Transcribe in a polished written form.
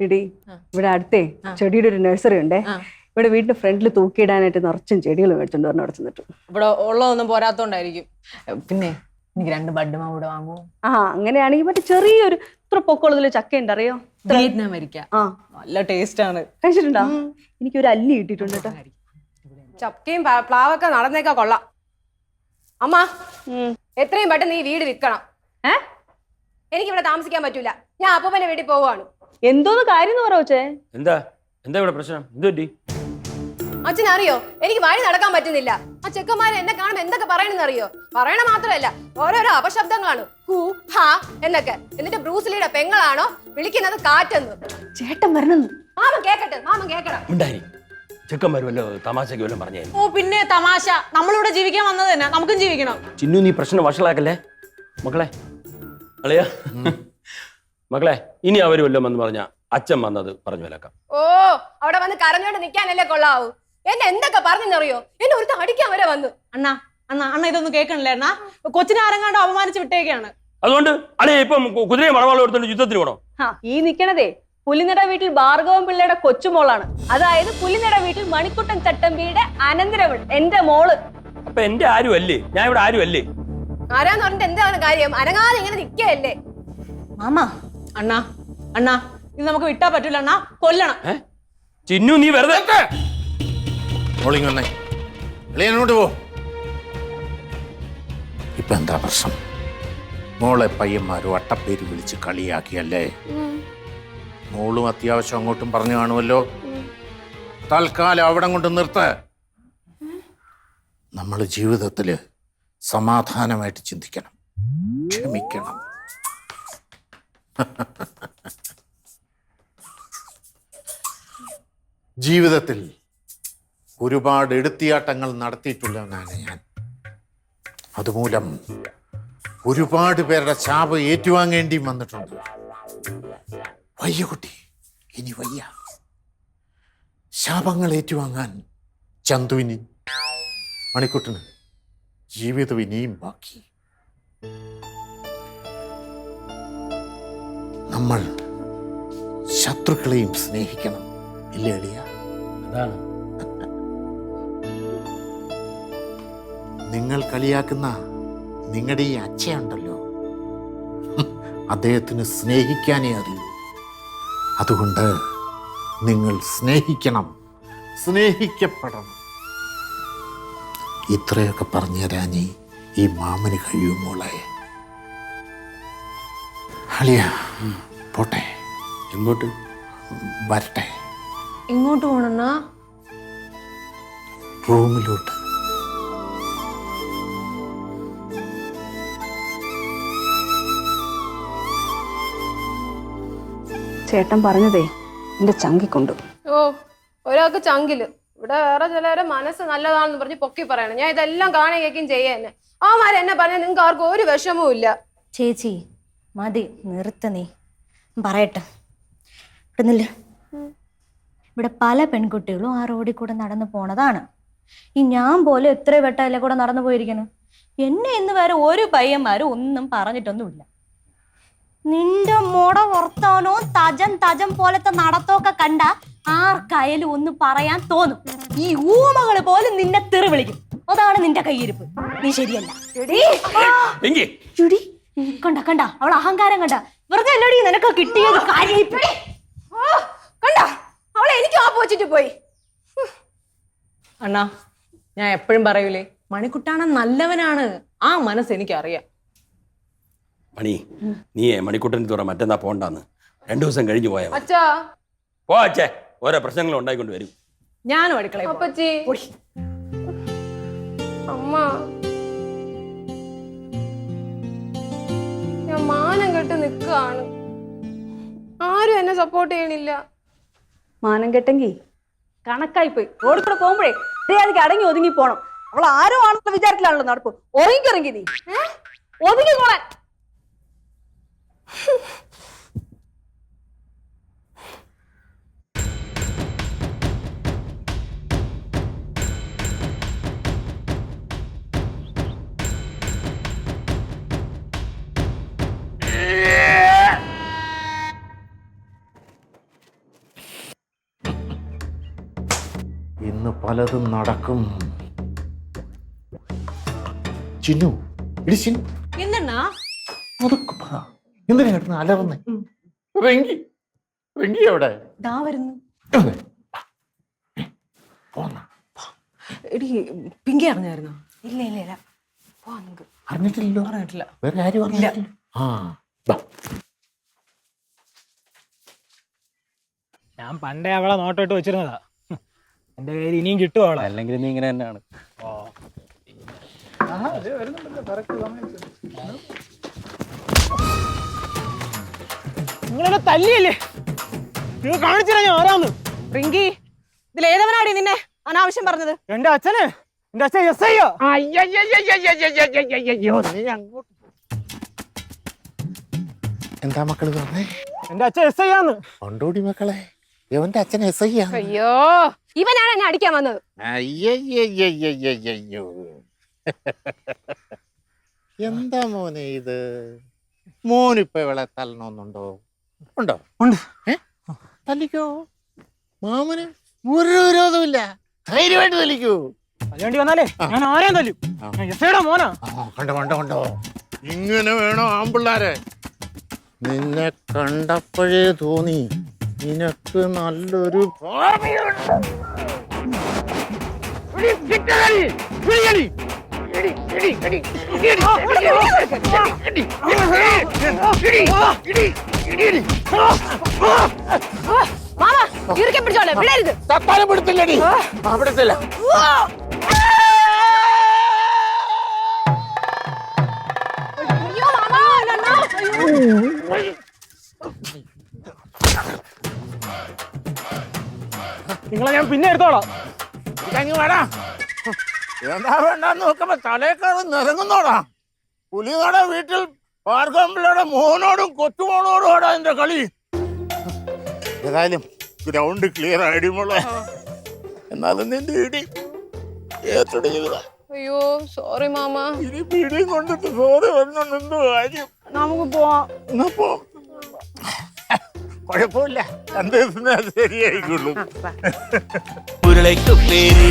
എടി ഇവിടെ അടുത്തേ ചെടിയുടെ ഒരു നഴ്സറി ഉണ്ടേ. ഇവിടെ വീടിന്റെ ഫ്രണ്ടിൽ തൂക്കിയിടാനായിട്ട് നിറച്ചും ചെടികൾ മേടിച്ചോണ്ട് പറഞ്ഞു അവിടെ ചെന്നിട്ട്. ഇവിടെ ഉള്ളതൊന്നും പോരാത്തോണ്ടായിരിക്കും. പിന്നെ എനിക്ക് 2 ബഡ് മാവ് ഇവിടെ വാങ്ങുമോ? അങ്ങനെയാണെങ്കിൽ മറ്റേ ചെറിയൊരു ഇത്ര പൊക്കമുള്ളതിൽ ചക്ക ഉണ്ട് അറിയോ? നല്ല ടേസ്റ്റ് ആണ്. കഴിച്ചിട്ടുണ്ടോ? എനിക്കൊരു അല്ലി കിട്ടിയിട്ടുണ്ട് കേട്ടോ. ചക്കയും പ്ലാവൊക്കെ നടന്നേക്കാ കൊള്ളാം. അമ്മ എത്രയും പെട്ടെന്ന് ഈ വീട് വിൽക്കണം. എനിക്കിവിടെ താമസിക്കാൻ പറ്റൂല. ഞാൻ അപ്പൂപ്പന്റെ വീട്ടിൽ പോവാണ്. എന്തോന്ന് കാര്യം എന്ന് പറ. എന്താ എന്താ ഇവിടെ പ്രശ്നം? എന്ത് പറ്റി? അച്ഛൻ അറിയോ, എനിക്ക് വഴി നടക്കാൻ പറ്റുന്നില്ല. ആ ചെക്കന്മാര് എന്നെ കാണുമ്പോ എന്തൊക്കെ പറയണെന്ന് അറിയോ? പറയണ മാത്രമല്ല, ഓരോരോ അപശബ്ദങ്ങളാണ്. ഹൂ ഹാ എന്നൊക്കെ. എന്നിട്ട് ബ്രൂസ്ലിയുടെ പെങ്ങളാണോ വിളിക്കുന്നത് കാറ്റെന്ന്. ചേട്ടൻ വരണം. മാമൻ കേക്കട്ടെ, മാമൻ കേക്കണം. ചെക്കന്മാര് വല്ലോ തമാശക്ക് വല്ലതും പറഞ്ഞു. ഓ പിന്നെ തമാശ. നമ്മളിവിടെ ജീവിക്കാൻ വന്നത് തന്നെ, നമുക്കും ജീവിക്കണം. ചിന്നു, നീ പ്രശ്നം വഷളാക്കല്ലേ മക്കളെ. അളിയാ മക്കളെ, ഇനി അവര് വല്ലതും വന്ന് പറഞ്ഞ അച്ഛൻ വന്നത് പറഞ്ഞു വിലക്കാം. ഓ അവിടെ വന്ന് കരഞ്ഞോണ്ട് നിക്കാനല്ലേ കൊള്ളാവൂ. എന്നെ എന്തൊക്കെ പറഞ്ഞെന്നറിയോ? എന്നെ ഒരു അടിക്കാൻ വരെ വന്നു. അണ്ണ ഇതൊന്നും കേൾക്കണില്ലേ അണ്ണാ? കൊച്ചിനെ ആരെങ്ങാണ്ടോ അപമാനിച്ച് വിട്ടേക്കാണ്. അതുകൊണ്ട് അളിയ ഇപ്പം കുതിരയെ മണവാളം എടുത്തോണ്ട് യുദ്ധത്തിന് പോണോ? ഈ നിക്കണതേ പുലിനട വീട്ടിൽ ഭാർഗവൻ പിള്ളയുടെ കൊച്ചുമോളാണ്. അതായത് പുലിനട വീട്ടിൽ മണിക്കുട്ടൻ ചട്ടമ്പിയുടെ അനന്തരവൾ, എന്റെ മോള്. അപ്പൊ എന്റെ ആരും അല്ലേ? ഞാൻ ഇവിടെ ആരും അല്ലേ? ആരാന്ന് പറഞ്ഞിട്ട് എന്താണ് കാര്യം? അനങ്ങാതെ ഇങ്ങനെ നിക്കയല്ലേ മാമാ. അണ്ണാ ഇത് നമുക്ക് വിട്ടാ പറ്റൂല അണ്ണാ, കൊല്ലണം. ചിന്നു, നീ വെറുതെ പോ. ഇപ്പൊ എന്താ പ്രശ്നം? മോളെ പയ്യന്മാരോ അട്ടപ്പേര് വിളിച്ച് കളിയാക്കിയല്ലേ? മോളും അത്യാവശ്യം അങ്ങോട്ടും പറഞ്ഞു കാണുമല്ലോ. തൽക്കാലം അവിടെ കൊണ്ട് നിർത്ത. നമ്മൾ ജീവിതത്തില് സമാധാനമായിട്ട് ചിന്തിക്കണം, ക്ഷമിക്കണം. ജീവിതത്തിൽ ഒരുപാട് എടുത്തിയാട്ടങ്ങൾ നടത്തിയിട്ടുള്ളവനാണ് ഞാൻ. അതുമൂലം ഒരുപാട് പേരുടെ ശാപം ഏറ്റുവാങ്ങേണ്ടിയും വന്നിട്ടുണ്ട്. വയ്യ കുട്ടി, ഇനി വയ്യ. ശാപങ്ങൾ ഏറ്റുവാങ്ങാൻ ചന്തുവിന്, മണിക്കുട്ടന് ജീവിതം ഇനിയും ബാക്കി. നമ്മൾ ശത്രുക്കളെയും സ്നേഹിക്കണം, ഇല്ലേ എളിയ? അതാണ് നിങ്ങൾ കളിയാക്കുന്ന നിങ്ങളുടെ ഈ അച്ഛയുണ്ടല്ലോ, അദ്ദേഹത്തിന് സ്നേഹിക്കാനേ അറിയൂ. അതുകൊണ്ട് നിങ്ങൾ സ്നേഹിക്കണം, സ്നേഹിക്കപ്പെടണം. ഇത്രയൊക്കെ പറഞ്ഞു തരാൻ ഈ മാമന് കഴിയുമോളെ. അളിയ പോട്ടെ. എങ്ങോട്ട്? വരട്ടെ. എങ്ങോട്ട് പോണണ്ണാ? റൂമിലോട്ട്. ചേട്ടൻ പറഞ്ഞതേ എന്റെ ചങ്കിക്കൊണ്ടു. ഓ ഒരാൾക്ക് ചങ്കില്. ഇവിടെ വേറെ ചിലരെ മനസ്സ് നല്ലതാണെന്ന് പറഞ്ഞ് പൊക്കി പറയണം. ഞാൻ ഇതെല്ലാം കാണുകയും കേൾക്കുകയും ചെയ്യാന്നെ. ആമാര് എന്നെ പറഞ്ഞാൽ നിങ്ങൾക്ക് ആർക്കും ഒരു വിഷമവും ഇല്ല. ചേച്ചി മതി, നിർത്ത. നീ പറയട്ടെ. ഇവിടെ പല പെൺകുട്ടികളും ആ റോഡിൽ കൂടെ നടന്നു പോണതാണ്. ഈ ഞാൻ പോലും എത്ര വട്ടം കൂടെ നടന്നു പോയിരിക്കുന്നു. എന്നെ ഇന്ന് വരെ ഒരു പയ്യന്മാരും ഒന്നും പറഞ്ഞിട്ടൊന്നുമില്ല. നിന്റെ മുട വർത്താനോ തജം പോലത്തെ നടത്തമൊക്കെ കണ്ട ആർക്കായാലും ഒന്ന് പറയാൻ തോന്നും. ഈ ഊമകള് പോലും നിന്നെ തെറി വിളിക്കും. അതാണ് നിന്റെ കയ്യിരിപ്പ്. നീ ശരിയല്ല. കണ്ട അവൾ അഹങ്കാരം കണ്ട. വെറുതെ അല്ലടി നിനക്ക് കിട്ടിയത് കാര്യം. കണ്ട അവളെ എനിക്ക് ആപ്പ് വെച്ചിട്ട് പോയി. അണ്ണാ ഞാൻ എപ്പോഴും പറയൂലേ, മണിക്കുട്ടാണ് നല്ലവനാണ്. ആ മനസ്സ് എനിക്കറിയാം. മണി, നീ മണിക്കുട്ടൻ തുറ മറ്റന്നാ പോണ്ടാന്ന് 2 ദിവസം കഴിഞ്ഞു പോയാ അച്ഛാ. പോ അച്ഛേ, ഓരോ പ്രശ്നങ്ങളും ഉണ്ടായിക്കൊണ്ട് വരും. ഞാനും അടുക്കള. അപ്പച്ചി, അമ്മ, ഞാൻ മാനം കെട്ട് നിൽക്കുകയാണ്. ആരും എന്നെ സപ്പോർട്ട് ചെയ്യണില്ല. മാനം കെട്ടെങ്കി കണക്കായിപ്പോയി. റോഡിൽ കൂടെ പോകുമ്പോഴേ അതിക്ക് അടങ്ങി ഒതുങ്ങി പോണം. അവൾ ആരോ ആണെന്നുള്ള വിചാരത്തിലാണല്ലോ നടപ്പ്. ഒതുങ്ങി നീ ഒതുങ്ങി പോണാൻ. ഇന്ന് പലതും നടക്കും. ചിന്നു, ഇടി ചിന്നു, என்னண்ணா അതൊക്കെ പറ. എന്തിനാ കേട്ടു അലർന്നേ? വെങ്കി, വെങ്കി എവിടെ? ദാ വരുന്നു. എവിടെ? പോന്ന എടി പിങ്കി അറിഞ്ഞായിരുന്നോ? ഇല്ല ഇല്ല ഇല്ല. പോ നമുക്ക്. അറിഞ്ഞിട്ടില്ലല്ലോ. അറിഞ്ഞിട്ടില്ല. വേറെ ആരും അറിഞ്ഞിട്ടില്ല. ആ ബാ. ഞാൻ പണ്ടേ അവളെ നോട്ടോട്ട് വെച്ചിരുന്നതാ. എന്റെ പേര് ഇനിയും കിട്ടും അവളെ. അല്ലെങ്കിൽ നീ ഇങ്ങനെ തന്നെയാണ്. നിങ്ങളെ തല്ലിയല്ലേ? നിങ്ങൾ കാണിച്ചില്ല ഞാൻ ആരാന്ന്. റിങ്കി, ഇതിലേതവനാടി നിന്നെ അനാവശ്യം പറഞ്ഞത്? എന്റെ അച്ഛൻ എസ് ഐ. എന്താ മക്കള് പറഞ്ഞേ? എന്റെ അച്ഛൻ എസ് ഐ ആന്ന്. കൊണ്ടോടി മക്കളെ, എവന്റെ അച്ഛൻ എസ് ഐ ആണ്. അയ്യോ, ഇവനാണ് എന്നെ അടിക്കാൻ വന്നത്. അയ്യോ, എന്താ മോനെ ഇത്? മോനിപ്പോ ഇവളെ തല്ലണമെന്നുണ്ടോ? ഉണ്ടോ? ഉണ്ട്. തല്ലിക്കോ, മാമന് ഒരു വിരോധമില്ല. ധൈര്യമായിട്ട് തല്ലിക്കൂ. അതിനുവേണ്ടി വന്നാലേ ഞാൻ ആരെയും തല്ലും. ഞാൻ എസ് ഐയുടെ മോനാ. കണ്ടോ കണ്ടോ കണ്ടോ, ഇങ്ങനെ വേണോ ആമ്പിള്ളാരെ? നിന്നെ കണ്ടപ്പോഴേ തോന്നി നിനക്ക് നല്ലൊരു ഭാവിയുണ്ട്. മാമ ഇറുക്കെ പിടിച്ചോളെ, വിടരുത്. തത്താനം പിടുത്തില്ലടി. പിടുത്തില്ല. അയ്യോ മാമ, നന്നാ. നിങ്ങളെ ഞാൻ പിന്നെ എടുത്തോളാം. വേടാ, എന്താ വേണ്ടെന്ന് നോക്കുമ്പോ തലേക്കാളും നിറങ്ങുന്നോടാ. പുലിയുടെ വീട്ടിൽ പാർക്കമ്പിളുടെ മോനോടും കൊച്ചുമോനോടും ആടാ എന്റെ കളി. ഏതായാലും ഗ്രൗണ്ട് ക്ലിയർ ആയിടുമ്പോളെ. എന്നാലും നിന്റെ ഇടി ഏറ്റെടു ചെയ്ത. അയ്യോ സോറി മാമ. ഇനി പിടിയും കൊണ്ടിട്ട് സോറി വരുന്നുണ്ട്. എന്ത് കാര്യം? നമുക്ക് പോവാം. എന്നാ പോ. കുഴപ്പമില്ല, രണ്ടു ദിവസം ശരിയായിക്കുള്ളൂ. ഉരുളയ്ക്ക് പേര്